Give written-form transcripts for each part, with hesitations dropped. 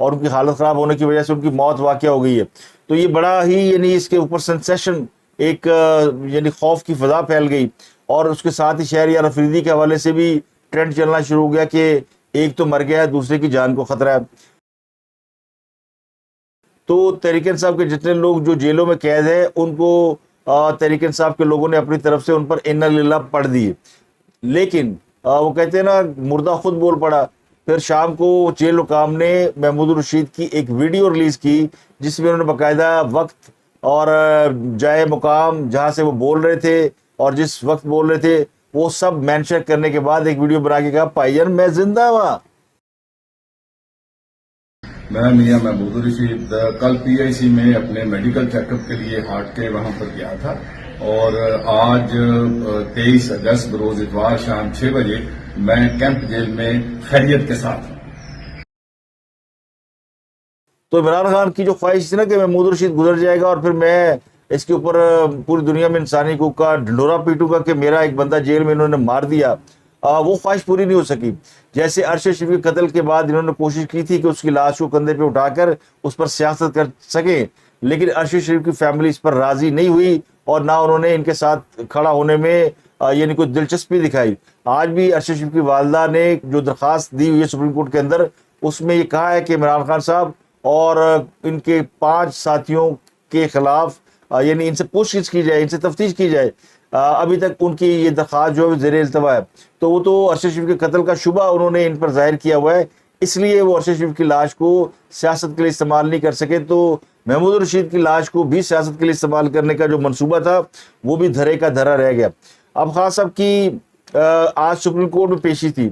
اور ان کی حالت خراب ہونے کی وجہ سے ان کی موت واقع ہو گئی ہے. تو یہ بڑا ہی یعنی اس کے اوپر سنسیشن ایک یعنی خوف کی فضا پھیل گئی, اور اس کے ساتھ ہی شہریار افریدی کے حوالے سے بھی ٹرینڈ چلنا شروع ہو گیا کہ ایک تو مر گیا ہے, دوسرے کی جان کو خطرہ ہے. تو تحریک انصاف کے جتنے لوگ جو جیلوں میں قید ہیں ان کو تحریک انصاف کے لوگوں نے اپنی طرف سے ان پر انا للہ پڑھ دیے, لیکن وہ کہتے ہیں نا مردہ خود بول پڑا. پھر شام کو جیل حکام نے محمود الرشید کی ایک ویڈیو ریلیز کی جس میں انہوں نے باقاعدہ وقت اور جائے مقام جہاں سے وہ بول رہے تھے اور جس وقت بول رہے تھے وہ سب مینشن کرنے کے بعد ایک ویڈیو بنا کے کہا بھائی جان میں زندہ ہوا. میں میاں محمود الرشید کل پی آئی سی میں اپنے میڈیکل چیک اپ کے لیے ہارٹ کے وہاں پر گیا تھا, اور آج 23 اگست بروز اتوار شام 6 بجے میں کیمپ جیل میں خیریت کے ساتھ ہوں. تو عمران خان کی جو خواہش تھی نا کہ محمود الرشید گزر جائے گا اور پھر میں اس کے اوپر پوری دنیا میں انسانی حقوق کا ڈھنڈورا پیٹوں گا کہ میرا ایک بندہ جیل میں انہوں نے مار دیا, وہ خواہش پوری نہیں ہو سکی. جیسے ارشد شریف کے قتل کے بعد انہوں نے کوشش کی تھی کہ اس کی لاش کو کندھے پہ اٹھا کر اس پر سیاست کر سکیں, لیکن ارشد شریف کی فیملی اس پر راضی نہیں ہوئی اور نہ انہوں نے ان کے ساتھ کھڑا ہونے میں یعنی کوئی دلچسپی دکھائی. آج بھی ارشد شریف کی والدہ نے جو درخواست دی ہوئی ہے سپریم کورٹ کے اندر, اس میں یہ کہا ہے کہ عمران خان صاحب اور ان کے 5 ساتھیوں کے خلاف یعنی ان سے پوچھ گچھ کی جائے, ان سے تفتیش کی جائے. ابھی تک ان کی یہ درخواست جو ہے زیر التوا ہے. تو وہ تو ارشد شریف کے قتل کا شبہ انہوں نے ان پر ظاہر کیا ہوا ہے, اس لیے وہ ارشد شریف کی لاش کو سیاست کے لیے استعمال نہیں کر سکے. تو محمود الرشید کی لاش کو بھی سیاست کے لیے استعمال کرنے کا جو منصوبہ تھا وہ بھی دھرے کا دھرا رہ گیا. اب خان صاحب کی آج سپریم کورٹ میں پیشی تھی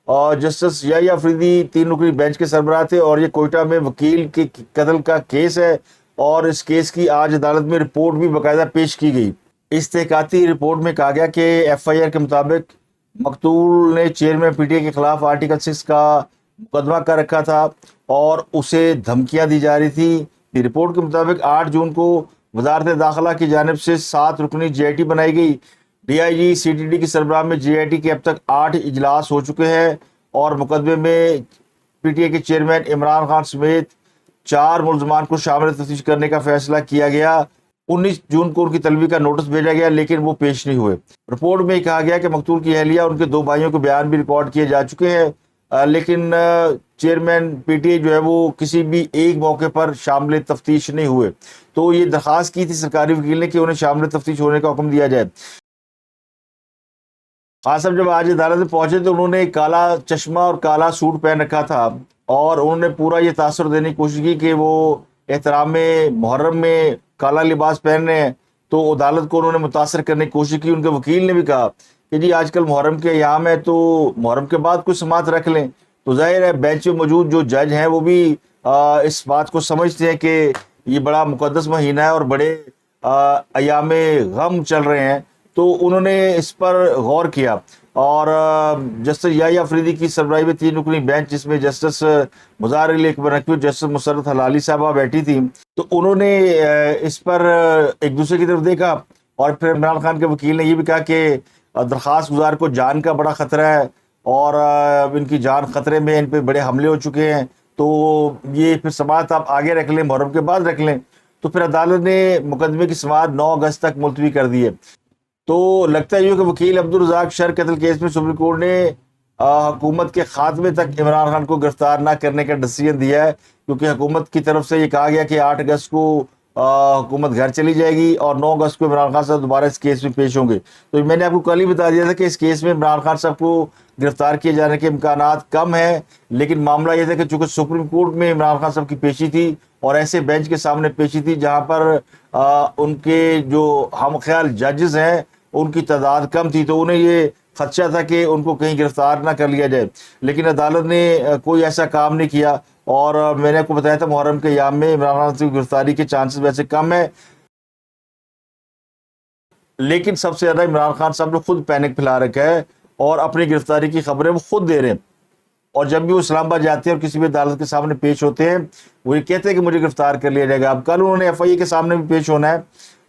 اور جسٹس یحییٰ افریدی 3 رکنی بینچ کے سربراہ تھے, اور یہ کوئٹہ میں وکیل کے قتل کا کیس ہے اور اس کیس کی آج عدالت میں رپورٹ بھی باقاعدہ پیش کی گئی. اس تحقیقاتی رپورٹ میں کہا گیا کہ ایف آئی آر کے مطابق مقتول نے چیئرمین پی ٹی آئی کے خلاف آرٹیکل 6 کا مقدمہ کر رکھا تھا اور اسے دھمکیاں دی جا رہی تھی. رپورٹ کے مطابق 8 جون کو وزارت داخلہ کی جانب سے 7 رکنی جے آئی ٹی بنائی گئی. DIG CTD کی سربراہ میں جے آئی ٹی کے اب تک 8 اجلاس ہو چکے ہیں اور مقدمے میں پی ٹی آئی کے چیئرمین عمران خان سمیت 4 ملزمان کو شامل تفتیش کرنے کا فیصلہ کیا گیا. 19 جون کو ان کی طلبی کا نوٹس بھیجا گیا لیکن وہ پیش نہیں ہوئے. رپورٹ میں کہا گیا کہ مقتول کی اہلیہ اور ان کے 2 بھائیوں کے بیان بھی ریکارڈ کیے جا چکے ہیں, لیکن چیئرمین پی ٹی آئی جو ہے وہ کسی بھی ایک موقع پر شامل تفتیش نہیں ہوئے. تو یہ درخواست کی تھی سرکاری وکیل نے کہ انہیں شامل تفتیش ہونے کا حکم دیا جائے. خان صاحب جب آج عدالت میں پہنچے تو انہوں نے کالا چشمہ اور کالا سوٹ پہن رکھا تھا اور انہوں نے پورا یہ تاثر دینے کی کوشش کی کہ وہ احترام محرم میں کالا لباس پہن رہے ہیں. تو عدالت کو انہوں نے متاثر کرنے کی کوشش کی. ان کے وکیل نے بھی کہا کہ جی آج کل محرم کے ایام ہے تو محرم کے بعد کوئی سماعت رکھ لیں. تو ظاہر ہے بینچ میں موجود جو جج ہیں وہ بھی اس بات کو سمجھتے ہیں کہ یہ بڑا مقدس مہینہ ہے اور بڑے ایام غم چل رہے ہیں. تو انہوں نے اس پر غور کیا اور جسٹس یحییٰ افریدی کی سربراہی میں 3 رکنی بینچ جس میں جسٹس مظاہر علی اکبر نقوی اور جسٹس مسرت حلالی صاحبہ بیٹھی تھی, تو انہوں نے اس پر ایک دوسرے کی طرف دیکھا اور پھر عمران خان کے وکیل نے یہ بھی کہا کہ درخواست گزار کو جان کا بڑا خطرہ ہے اور ان کی جان خطرے میں, ان پہ بڑے حملے ہو چکے ہیں, تو یہ پھر سماعت آپ آگے رکھ لیں, محرم کے بعد رکھ لیں. تو پھر عدالت نے مقدمے کی سماعت 9 اگست تک ملتوی کر دی ہے. تو لگتا ہے کہ وکیل عبدالرزاق شر قتل کیس میں سپریم کورٹ نے حکومت کے خاتمے تک عمران خان کو گرفتار نہ کرنے کا ڈیسیژن دیا ہے, کیونکہ حکومت کی طرف سے یہ کہا گیا کہ 8 اگست کو حکومت گھر چلی جائے گی اور 9 اگست کو عمران خان صاحب دوبارہ اس کیس میں پیش ہوں گے. تو میں نے آپ کو کل ہی بتا دیا تھا کہ اس کیس میں عمران خان صاحب کو گرفتار کیے جانے کے امکانات کم ہیں, لیکن معاملہ یہ تھا کہ چونکہ سپریم کورٹ میں عمران خان صاحب کی پیشی تھی اور ایسے بینچ کے سامنے پیشی تھی جہاں پر ان کے جو ہم خیال ججز ہیں ان کی تعداد کم تھی, تو انہیں یہ خدشہ تھا کہ ان کو کہیں گرفتار نہ کر لیا جائے. لیکن عدالت نے کوئی ایسا کام نہیں کیا اور میں نے آپ کو بتایا تھا محرم کے ایام میں عمران خان کی گرفتاری کے چانسز ویسے کم ہے. لیکن سب سے زیادہ عمران خان صاحب نے خود پینک پھیلا رکھا ہے اور اپنی گرفتاری کی خبریں وہ خود دے رہے ہیں, اور جب بھی وہ اسلام آباد جاتے ہیں اور کسی بھی عدالت کے سامنے پیش ہوتے ہیں وہ یہ کہتے ہیں کہ مجھے گرفتار کر لیا جائے گا. اب کل انہوں نے ایف آئی اے کے سامنے بھی پیش ہونا ہے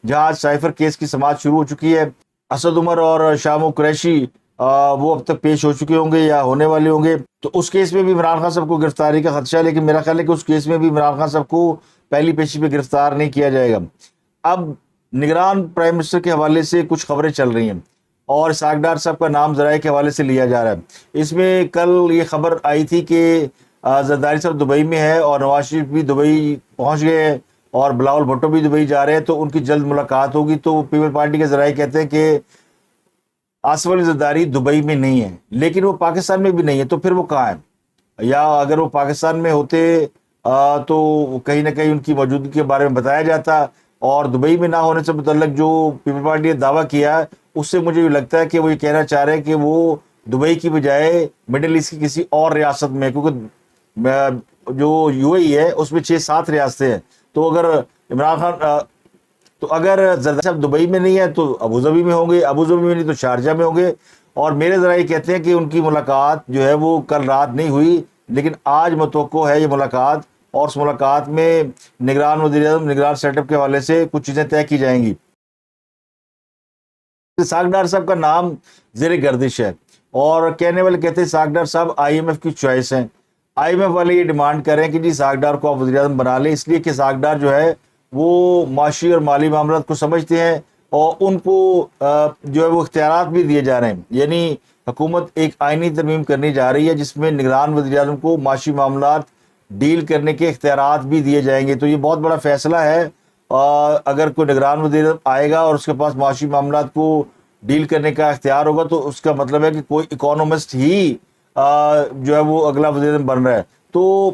جہاں سائفر کیس کی سماعت شروع ہو چکی ہے. اسد عمر اور شامو قریشی وہ اب تک پیش ہو چکے ہوں گے یا ہونے والے ہوں گے. تو اس کیس میں بھی عمران خان صاحب کو گرفتاری کا خدشہ ہے, لیکن میرا خیال ہے کہ اس کیس میں بھی عمران خان صاحب کو پہلی پیشی پہ گرفتار نہیں کیا جائے گا. اب نگران پرائم منسٹر کے حوالے سے کچھ خبریں چل رہی ہیں اور اسحاق ڈار صاحب کا نام ذرائع کے حوالے سے لیا جا رہا ہے. اس میں کل یہ خبر آئی تھی کہ زرداری صاحب دبئی میں ہے اور نواز شریف بھی دبئی پہنچ گئے ہیں اور بلاول بھٹو بھی دبئی جا رہے ہیں, تو ان کی جلد ملاقات ہوگی. تو پیپل پارٹی کے ذرائع کہتے ہیں کہ آصف علی زرداری دبئی میں نہیں ہے, لیکن وہ پاکستان میں بھی نہیں ہے, تو پھر وہ کہاں ہے؟ یا اگر وہ پاکستان میں ہوتے تو کہیں نہ کہیں ان کی موجودگی کے بارے میں بتایا جاتا. اور دبئی میں نہ ہونے سے متعلق جو پیپل پارٹی نے دعویٰ کیا ہے, اس سے مجھے یہ لگتا ہے کہ وہ یہ کہنا چاہ رہے ہیں کہ وہ دبئی کی بجائے مڈل ایسٹ کی کسی اور ریاست میں, کیونکہ جو یو اے ای ہے اس میں 6-7 ریاستیں ہیں. تو اگر عمران خان تو اگر زرداری صاحب دبئی میں نہیں ہے تو ابوظہبی میں ہوں گے, ابوظہبی میں نہیں تو شارجہ میں ہوں گے. اور میرے ذرائع کہتے ہیں کہ ان کی ملاقات جو ہے وہ کل رات نہیں ہوئی, لیکن آج متوقع ہے یہ ملاقات, اور اس ملاقات میں نگران وزیر اعظم, نگران سیٹ اپ کے حوالے سے کچھ چیزیں طے کی جائیں گی. اسحاق ڈار صاحب کا نام زیر گردش ہے اور کہنے والے کہتے ہیں اسحاق ڈار صاحب آئی ایم ایف کی چوائس ہیں. آئی ایم ایف والے یہ ڈیمانڈ کر رہے ہیں کہ جی اسحاق ڈار کو آپ وزیر اعظم بنا لیں, اس لیے کہ اسحاق ڈار جو ہے وہ معاشی اور مالی معاملات کو سمجھتے ہیں اور ان کو جو ہے وہ اختیارات بھی دیے جا رہے ہیں. یعنی حکومت ایک آئینی ترمیم کرنے جا رہی ہے جس میں نگران وزیر اعظم کو معاشی معاملات ڈیل کرنے کے اختیارات بھی دیے جائیں گے. تو یہ بہت بڑا فیصلہ ہے. اگر کوئی نگران وزیر اعظم آئے گا اور اس کے پاس معاشی معاملات کو ڈیل کرنے کا اختیار ہوگا, تو اس کا مطلب ہے کہ کوئی اکانومسٹ ہی جو ہے وہ اگلا وزیر اعظم بن رہا ہے. تو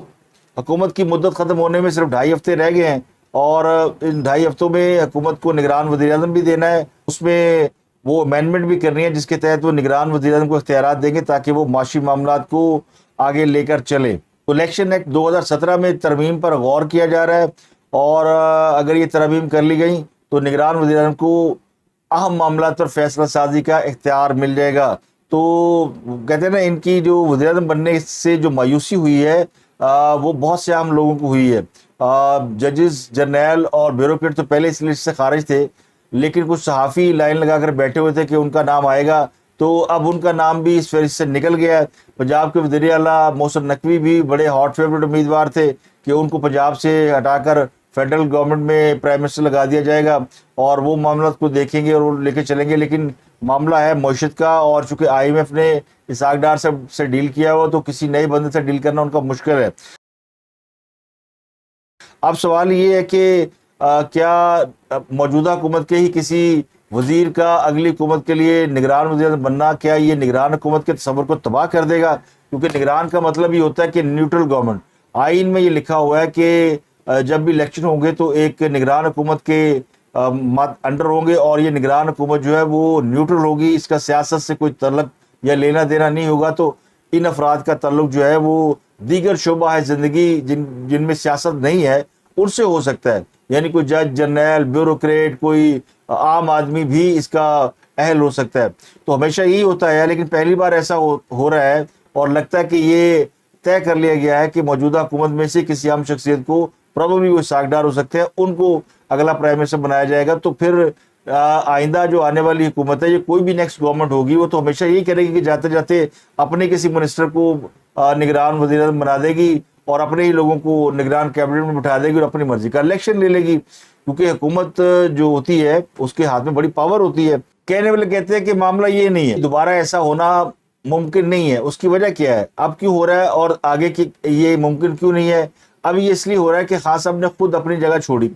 حکومت کی مدت ختم ہونے میں صرف 2.5 ہفتے رہ گئے ہیں اور ان 2.5 ہفتوں میں حکومت کو نگران وزیر اعظم بھی دینا ہے, اس میں وہ امینڈمنٹ بھی کرنی ہے جس کے تحت وہ نگران وزیر اعظم کو اختیارات دیں گے تاکہ وہ معاشی معاملات کو آگے لے کر چلے. الیکشن ایکٹ 2017 میں ترمیم پر غور کیا جا رہا ہے اور اگر یہ ترمیم کر لی گئی تو نگران وزیر اعظم کو اہم معاملات پر فیصلہ سازی کا اختیار مل جائے گا. تو کہتے ہیں نا, ان کی جو وزیر اعظم بننے سے جو مایوسی ہوئی ہے وہ بہت سے عام لوگوں کو ہوئی ہے. ججز, جرنیل اور بیوروکریٹ تو پہلے اس لسٹ سے خارج تھے, لیکن کچھ صحافی لائن لگا کر بیٹھے ہوئے تھے کہ ان کا نام آئے گا, تو اب ان کا نام بھی اس فہرست سے نکل گیا ہے. پنجاب کے وزیر اعلیٰ محسن نقوی بھی بڑے ہاٹ فیورٹ امیدوار تھے کہ ان کو پنجاب سے ہٹا کر فیڈرل گورنمنٹ میں پرائم منسٹر لگا دیا جائے گا اور وہ معاملات کو دیکھیں گے اور وہ لے کے چلیں گے. لیکن معاملہ ہے معیشت کا, اور چونکہ آئی ایم ایف نے اسحاق ڈار سے ڈیل کیا ہوا تو کسی نئے بندے سے ڈیل کرنا ان کا مشکل ہے. اب سوال یہ ہے کہ کیا موجودہ حکومت کے ہی کسی وزیر کا اگلی حکومت کے لیے نگران وزیر اعظم بننا, کیا یہ نگران حکومت کے تصور کو تباہ کر دے گا؟ کیونکہ نگران کا مطلب یہ ہوتا ہے کہ نیوٹرل گورنمنٹ. آئین میں یہ لکھا ہوا ہے کہ جب بھی الیکشن ہوں گے تو ایک نگران حکومت کے انڈر ہوں گے اور یہ نگران حکومت جو ہے وہ نیوٹرل ہوگی, اس کا سیاست سے کوئی تعلق یا لینا دینا نہیں ہوگا. تو ان افراد کا تعلق جو ہے وہ دیگر شعبہ ہے زندگی جن میں سیاست نہیں ہے ان سے ہو سکتا ہے. یعنی کوئی جج, جرنیل, بیوروکریٹ, کوئی عام آدمی بھی اس کا اہل ہو سکتا ہے. تو ہمیشہ یہی ہوتا ہے, لیکن پہلی بار ایسا ہو رہا ہے اور لگتا ہے کہ یہ طے کر لیا گیا ہے کہ موجودہ حکومت میں سے کسی عام شخصیت کو, پرابلی وہ اسحاق ڈار ہو سکتے ہیں, ان کو اگلا پرائم منسٹر بنایا جائے گا. تو پھر آئندہ جو آنے والی حکومت ہے, یہ کوئی بھی نیکسٹ گورنمنٹ ہوگی, وہ تو ہمیشہ یہی کرے گی کہ جاتے جاتے اپنے کسی منسٹر کو نگران وزیر اعظم بنا دے گی اور اپنے ہی لوگوں کو نگران کیبنٹ میں بٹھا دے گی اور اپنی مرضی کا الیکشن لے لے گی. کیونکہ حکومت جو ہوتی ہے اس کے ہاتھ میں بڑی پاور ہوتی ہے. کہنے والے کہتے ہیں کہ معاملہ یہ نہیں ہے, دوبارہ ایسا ہونا ممکن نہیں ہے. اس کی وجہ کیا ہے, اب کیوں ہو رہا ہے اور آگے کی یہ ممکن کیوں نہیں ہے؟ اب یہ اس لیے ہو رہا ہے کہ خان صاحب نے خود اپنی جگہ چھوڑی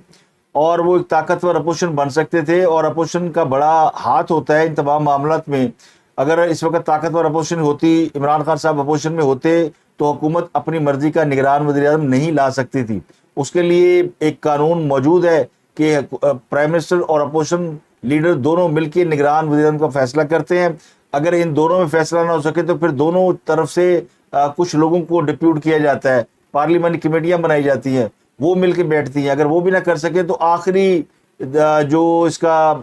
اور وہ ایک طاقتور اپوزیشن بن سکتے تھے, اور اپوزیشن کا بڑا ہاتھ ہوتا ہے ان تمام معاملات میں. اگر اس وقت طاقتور اپوزیشن ہوتی, عمران خان صاحب اپوزیشن میں ہوتے, تو حکومت اپنی مرضی کا نگران وزیر اعظم نہیں لا سکتی تھی. اس کے لیے ایک قانون موجود ہے کہ پرائم منسٹر اور اپوزیشن لیڈر دونوں مل کے نگران وزیر اعظم کا فیصلہ کرتے ہیں. اگر ان دونوں میں فیصلہ نہ ہو سکے تو پھر دونوں طرف سے کچھ لوگوں کو ڈپیوٹ کیا جاتا ہے, پارلیمانی کمیٹیاں بنائی جاتی ہیں, وہ مل کے بیٹھتی ہیں. اگر وہ بھی نہ کر سکے تو آخری جو اس کا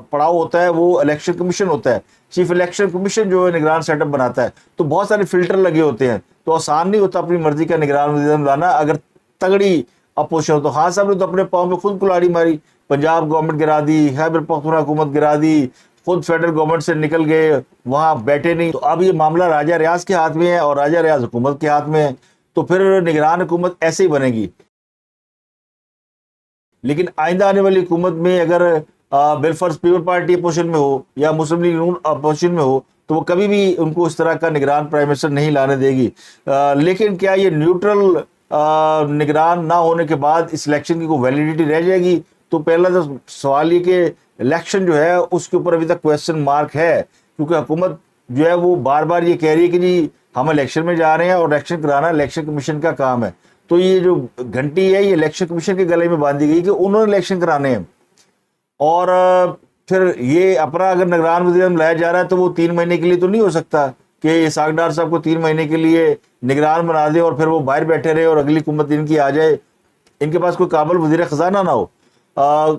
پڑاؤ ہوتا ہے وہ الیکشن کمیشن ہوتا ہے. چیف الیکشن کمیشن جو ہے نگران سیٹ اپ بناتا ہے. تو بہت سارے فلٹر لگے ہوتے ہیں, تو آسان نہیں ہوتا اپنی مرضی کا نگران وزیر اعظم لانا اگر تگڑی اپوزیشن ہو. تو خان صاحب نے تو اپنے پاؤں میں خود کلاڑی ماری, پنجاب گورنمنٹ گرا دی, خیبر پختونخوا حکومت گرا دی, خود فیڈرل گورنمنٹ سے نکل گئے, وہاں بیٹھے نہیں. تو اب یہ معاملہ راجہ ریاض کے ہاتھ میں ہے اور راجہ ریاض حکومت کے ہاتھ میں ہے, تو پھر نگران حکومت ایسے ہی بنے گی. لیکن آئندہ آنے والی حکومت میں اگر بالفرض پیپل پارٹی اپوزیشن میں ہو یا مسلم لیگ نون اپوزیشن میں ہو, تو وہ کبھی بھی ان کو اس طرح کا نگران پرائم منسٹر نہیں لانے دے گی. لیکن کیا یہ نیوٹرل نگران نہ ہونے کے بعد اس الیکشن کی کوئی ویلیڈیٹی رہ جائے گی؟ تو پہلا تو سوال یہ کہ الیکشن جو ہے اس کے اوپر ابھی تک کویسچن مارک ہے, کیونکہ حکومت جو ہے وہ بار بار یہ کہہ رہی ہے کہ جی ہم الیکشن میں جا رہے ہیں اور الیکشن کرانا الیکشن کمیشن کا کام ہے. تو یہ جو گھنٹی ہے یہ الیکشن کمیشن کے گلے میں باندھی گئی کہ انہوں نے الیکشن کرانے ہیں, اور پھر یہ اپنا اگر نگران وزیر اعظم لایا جا رہا ہے تو وہ 3 مہینے کے لیے تو نہیں ہو سکتا کہ اسحاق ڈار صاحب کو 3 مہینے کے لیے نگران بنا دے اور پھر وہ باہر بیٹھے رہے اور اگلی حکومت ان کی آ جائے, ان کے پاس کوئی قابل وزیر خزانہ نہ ہو.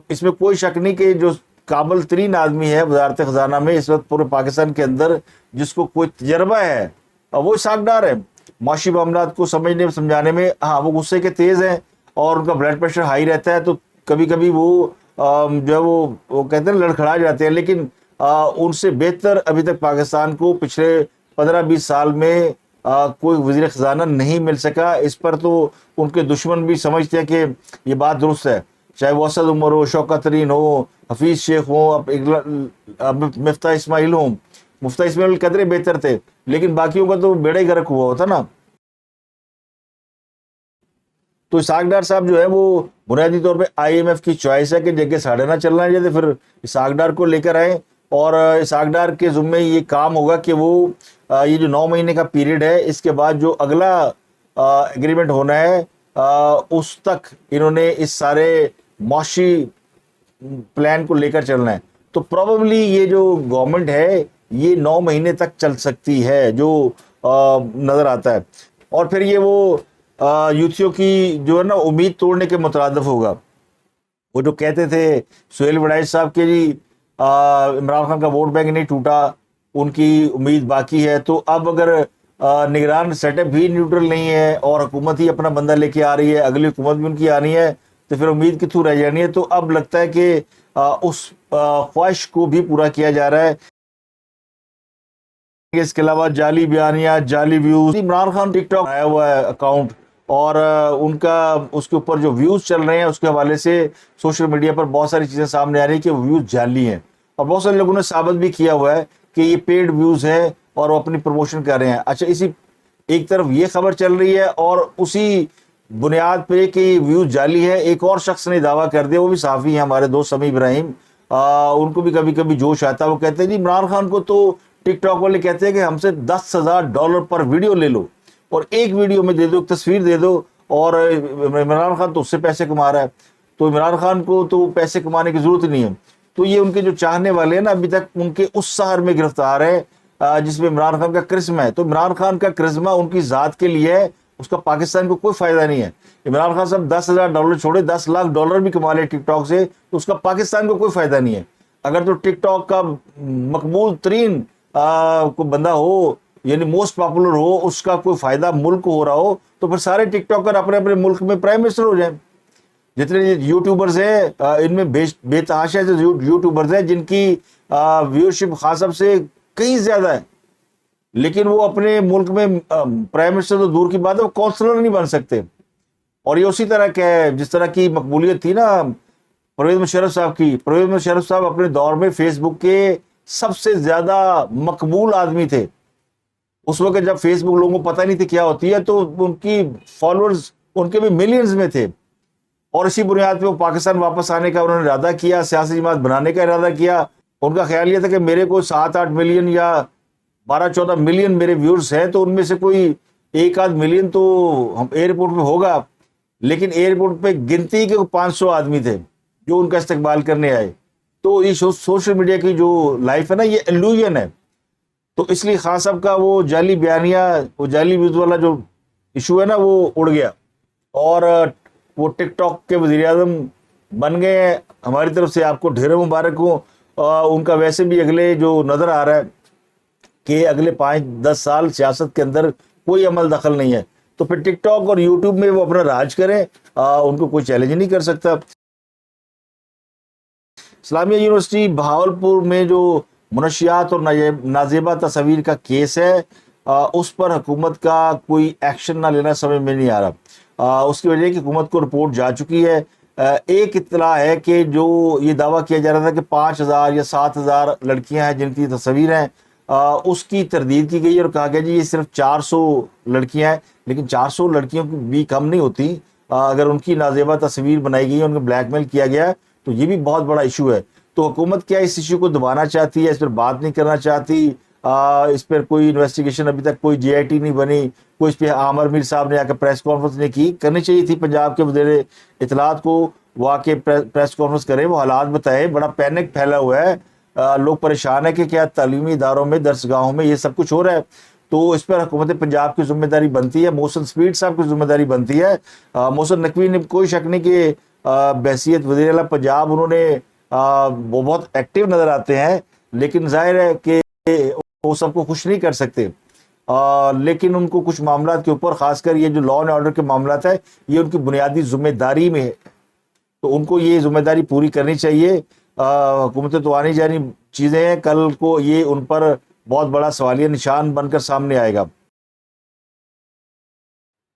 اس میں کوئی شک نہیں کہ جو قابل ترین آدمی ہے وزارت خزانہ میں اس وقت پورے پاکستان کے اندر جس کو کوئی تجربہ ہے وہ اسحاق ڈار ہے. معاشی معاملات کو سمجھنے سمجھانے میں ہاں وہ غصے کے تیز ہیں اور ان کا بلڈ پریشر ہائی رہتا ہے, تو کبھی کبھی وہ جو ہے وہ کہتے ہیں لڑکھڑا جاتے ہیں, لیکن ان سے بہتر ابھی تک پاکستان کو پچھلے 15-20 سال میں کوئی وزیر خزانہ نہیں مل سکا. اس پر تو ان کے دشمن بھی سمجھتے ہیں کہ یہ بات درست ہے, چاہے وہ اسد عمر ہو, شوکت ترین ہو, حفیظ شیخ ہو, مفتاح اسماعیل ہوں. مفتاح اسماعیل قدرے بہتر تھے لیکن باقیوں کا تو بیڑا ہی غرق ہوا ہوتا نا. تو اسحاق ڈار صاحب جو ہے وہ بنیادی طور پہ IMF کی چوائس ہے کہ جگہ ساڑھے نہ چلنا ہے, جیسے پھر اسحاق ڈار کو لے کر آئیں اور اسحاق ڈار کے ذمے یہ کام ہوگا کہ وہ یہ جو 9 مہینے کا پیریڈ ہے اس کے بعد جو اگلا ایگریمنٹ ہونا ہے اس تک انہوں نے اس سارے معاشی پلان کو لے کر چلنا ہے. تو پروبیبلی یہ جو گورنمنٹ ہے یہ 9 مہینے تک چل سکتی ہے جو نظر آتا ہے, اور پھر یہ وہ یوتھیوں کی جو ہے نا امید توڑنے کے مترادف ہوگا. وہ جو کہتے تھے سہیل وڑائچ صاحب کے جی عمران خان کا ووٹ بینک نہیں ٹوٹا, ان کی امید باقی ہے. تو اب اگر نگران سیٹ اپ بھی نیوٹرل نہیں ہے اور حکومت ہی اپنا بندہ لے کے آ رہی ہے, اگلی حکومت بھی ان کی آنی ہے, تو پھر امید کتوں رہ جانی ہے. تو اب لگتا ہے کہ اس خواہش کو بھی پورا کیا جا رہا ہے. اس کے علاوہ جعلی بیانیہ, جعلی ویوز. عمران خان ٹک ٹاک آیا ہوا ہے اکاؤنٹ, اور ان کا اس کے اوپر جو ویوز چل رہے ہیں اس کے حوالے سے سوشل میڈیا پر بہت ساری چیزیں سامنے آ رہی ہیں کہ وہ ویوز جعلی ہیں, اور بہت سارے لوگوں نے ثابت بھی کیا ہوا ہے کہ یہ پیڈ ویوز ہیں اور وہ اپنی پروموشن کر رہے ہیں. اچھا, اسی ایک طرف یہ خبر چل رہی ہے اور اسی بنیاد پہ کہ ویوز جعلی ہے ایک اور شخص نے دعویٰ کر دیا, وہ بھی صحافی ہیں ہمارے دوست سمیع ابراہیم, ان کو بھی کبھی کبھی جوش آتا ہے. وہ کہتے ہیں جی عمران خان کو تو ٹک ٹاک والے کہتے ہیں کہ ہم سے $10,000 پر ویڈیو لے لو اور ایک ویڈیو میں دے دو, ایک تصویر دے دو, اور عمران خان تو اس سے پیسے کما رہا ہے, تو عمران خان کو تو پیسے کمانے کی ضرورت نہیں ہے. تو یہ ان کے جو چاہنے والے ہیں نا ابھی تک ان کے اس سحر میں گرفتار ہے جس میں عمران خان کا کرزمہ ہے. تو عمران خان کا کرزمہ ان کی ذات کے لیے ہے, اس کا پاکستان کو کوئی فائدہ نہیں ہے. عمران خان صاحب $10,000 چھوڑے $10 لاکھ بھی کما لے ٹک ٹاک سے, تو اس کا پاکستان کو کوئی فائدہ نہیں ہے. اگر تو ٹک ٹاک کا مقبول ترین کوئی بندہ ہو, یعنی موسٹ پاپولر ہو, اس کا کوئی فائدہ ملک کو ہو رہا ہو, تو پھر سارے ٹک ٹاکر اپنے اپنے ملک میں پرائم منسٹر ہو جائیں. جتنے یوٹیوبرز ہیں ان میں بے تحاشا یوٹیوبرز ہیں جن کی ویورشپ خان صاحب سے کہیں زیادہ ہے, لیکن وہ اپنے ملک میں پرائم منسٹر تو دور کی بات ہے, وہ کونسلر نہیں بن سکتے. اور یہ اسی طرح کا ہے جس طرح کی مقبولیت تھی نا پرویز مشرف صاحب کی. پرویز مشرف صاحب اپنے دور میں فیس بک کے سب سے زیادہ مقبول آدمی تھے. اس وقت جب فیس بک لوگوں کو پتہ نہیں تھی کیا ہوتی ہے, تو ان کی فالوورز ان کے بھی ملینز میں تھے, اور اسی بنیاد پہ وہ پاکستان واپس آنے کا انہوں نے ارادہ کیا, سیاسی جماعت بنانے کا ارادہ کیا. ان کا خیال یہ تھا کہ میرے کو 7-8 ملین یا 12-14 ملین میرے ویورز ہیں, تو ان میں سے کوئی 1-8 ملین تو ہم ایئرپورٹ پہ ہوگا. لیکن ایئرپورٹ پہ گنتی کے 500 آدمی تھے جو ان کا استقبال کرنے آئے. تو یہ سوشل میڈیا کی جو لائف ہے نا, یہ ایلوژن ہے. تو اس لیے خان صاحب کا وہ جعلی بیانیہ, وہ جعلی ویوز والا جو ایشو ہے نا, وہ اڑ گیا, اور وہ ٹک ٹاک کے وزیر اعظم بن گئے ہیں. ہماری طرف سے آپ کو ڈھیر مبارک ہوں. ان کا ویسے بھی اگلے جو نظر آ رہا ہے کہ اگلے 5-10 سال سیاست کے اندر کوئی عمل دخل نہیں ہے, تو پھر ٹک ٹاک اور یوٹیوب میں وہ اپنا راج کریں, ان کو کوئی چیلنج نہیں کر سکتا. اسلامیہ یونیورسٹی بہاولپور میں جو منشیات اور نازیبہ تصاویر کا کیس ہے اس پر حکومت کا کوئی ایکشن نہ لینا سمجھ میں نہیں آ رہا. اس کی وجہ ہے کہ حکومت کو رپورٹ جا چکی ہے. ایک اطلاع ہے کہ جو یہ دعویٰ کیا جا رہا تھا کہ 5,000 یا 7,000 لڑکیاں ہیں جن کی تصاویر ہیں اس کی تردید کی گئی اور کہا گیا جی یہ صرف 400 لڑکیاں ہیں. لیکن 400 لڑکیوں کی بھی کم نہیں ہوتی. اگر ان کی نازیبہ تصویر بنائی گئی ہے, ان کو بلیک میل کیا گیا تو یہ بھی بہت بڑا ایشو ہے. تو حکومت کیا اس ایشو کو دبانا چاہتی ہے, اس پر بات نہیں کرنا چاہتی, اس پر کوئی انویسٹیگیشن ابھی تک کوئی JIT نہیں بنی, کوئی اس پہ عامر میر صاحب نے آ کے پریس کانفرنس نہیں کی. کرنی چاہیے تھی پنجاب کے وزیر اطلاعات کو, وہ آ کے پریس کانفرنس کریں, وہ حالات بتائیں. بڑا پینک پھیلا ہوا ہے, لوگ پریشان ہیں کہ کیا تعلیمی اداروں میں درسگاہوں میں یہ سب کچھ ہو رہا ہے. تو اس پر حکومت پنجاب کی ذمہ داری بنتی ہے, محسن سپیڈ صاحب کی ذمہ داری بنتی ہے. محسن نقوی نے کوئی شک نہیں کہ بحیثیت وزیر اعلیٰ پنجاب انہوں نے وہ بہت ایکٹیو نظر آتے ہیں, لیکن ظاہر ہے کہ وہ سب کو خوش نہیں کر سکتے. لیکن ان کو کچھ معاملات کے اوپر, خاص کر یہ جو لا اینڈ آرڈر کے معاملات ہیں, یہ ان کی بنیادی ذمہ داری میں ہے. تو ان کو یہ ذمہ داری پوری کرنی چاہیے. حکومتیں تو آنی جانی چیزیں ہیں, کل کو یہ ان پر بہت بڑا سوالیہ نشان بن کر سامنے آئے گا.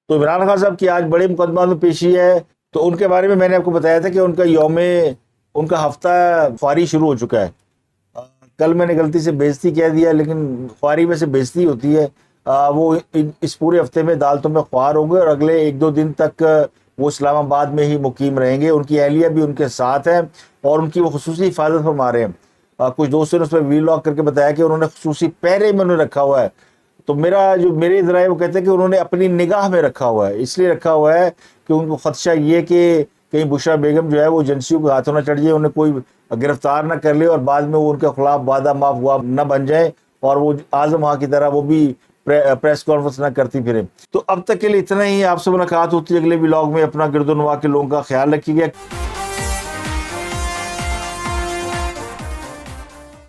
تو عمران خان صاحب کی آج بڑے مقدمات میں پیشی ہے. تو ان کے بارے میں نے آپ کو بتایا تھا کہ ان کا ان کا ہفتہ خواری شروع ہو چکا ہے. کل میں نے غلطی سے بیزتی کہہ دیا, لیکن خواری میں سے بیزتی ہوتی ہے. وہ اس پورے ہفتے میں عدالتوں میں خوار ہوں گے اور اگلے 1-2 دن تک وہ اسلام آباد میں ہی مقیم رہیں گے. ان کی اہلیہ بھی ان کے ساتھ ہے اور ان کی وہ خصوصی حفاظت فرما رہے ہیں. کچھ دوستوں نے اس پہ ویلاگ کر کے بتایا کہ انہوں نے خصوصی پہرے میں انہوں نے رکھا ہوا ہے. تو میرے ذرائع وہ کہتے ہیں کہ انہوں نے اپنی نگاہ میں رکھا ہوا ہے. اس لیے رکھا ہوا ہے کہ ان کو خدشہ یہ کہ کہیں بشرا بیگم جو ہے وہ ایجنسیوں کے ہاتھوں نہ چڑھ جائے, انہیں کوئی گرفتار نہ کر لے اور بعد میں وہ ان کے خلاف وعدہ معاف ہوا نہ بن جائے اور وہ اعظم وہاں کی طرح وہ بھی پریس کانفرنس نہ کرتی پھریں. تو اب تک کے لیے اتنا ہی. آپ سے ملاقات ہوتی ہے اگلے ولاگ میں. اپنا گرد و نواح کے لوگوں کا خیال رکھیے گا.